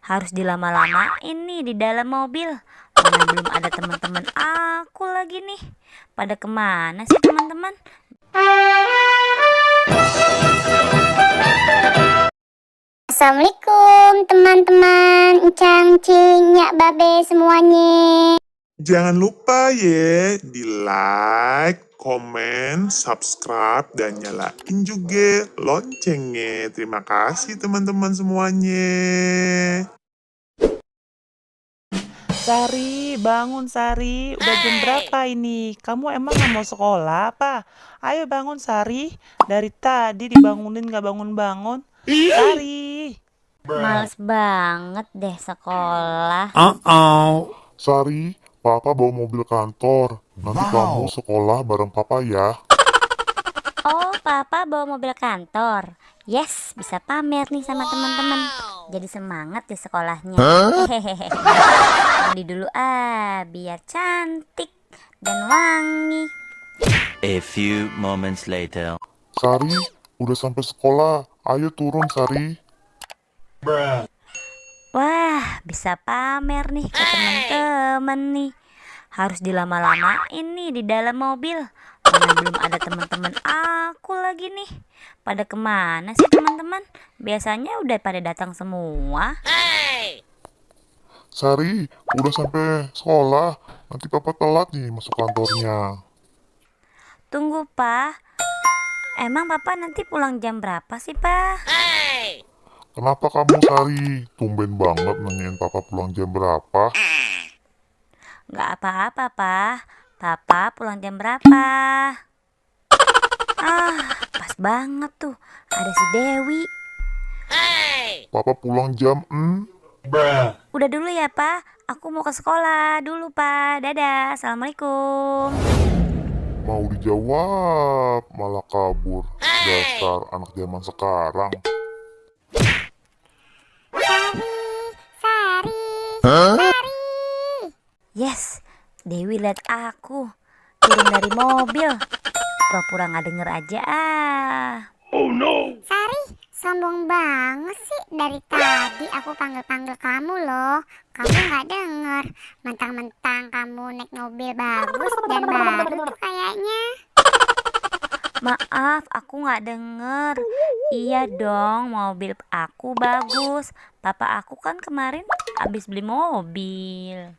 Harus dilama-lamain nih di dalam mobil. Mana belum ada teman-teman aku lagi nih. Pada kemana sih teman-teman? Assalamualaikum teman-teman, Encang, Cing, Nyak, Babe semuanya. Jangan lupa ya di like, komen, subscribe, dan nyalain juga loncengnya. Terima kasih teman-teman semuanya. Sari, bangun Sari. Udah jam berapa ini? Kamu emang gak mau sekolah apa? Ayo bangun Sari. Dari tadi dibangunin gak bangun-bangun. Sari. Males banget deh sekolah. Sari, Papa bawa mobil kantor. Nanti kamu sekolah bareng Papa ya. Oh, Papa bawa mobil kantor. Yes, bisa pamer nih sama teman-teman. Jadi semangat di sekolahnya. Hehehe. Mandi dulu biar cantik dan wangi. A few moments later. Sari, udah sampai sekolah. Ayo turun Sari. Wah, bisa pamer nih ke teman-teman nih. Harus dilama-lamain nih di dalam mobil. Mana belum ada teman-teman aku lagi nih. Pada kemana sih teman-teman? Biasanya udah pada datang semua. Sari, udah sampai sekolah. Nanti Papa telat nih masuk kantornya. Tunggu, Pak. Emang Papa nanti pulang jam berapa sih, Pak? Kenapa kamu Sari? Tumben banget nanyain Papa pulang jam berapa. Nggak apa-apa, Pak. Papa pulang jam berapa? Pas banget tuh. Ada si Dewi. Papa pulang jam Udah dulu ya, Pak. Aku mau ke sekolah dulu, Pak. Dadah. Assalamualaikum. Mau dijawab malah kabur. Dasar anak zaman sekarang. Sari. Yes, Dewi lihat aku turun dari mobil. Pura-pura nggak denger aja Sari, sombong banget sih. Dari tadi aku panggil-panggil kamu loh. Kamu nggak denger. Mentang-mentang kamu naik mobil bagus dan baru tuh kayaknya. Maaf, aku nggak denger. Iya dong, mobil aku bagus. Papa aku kan kemarin habis beli mobil.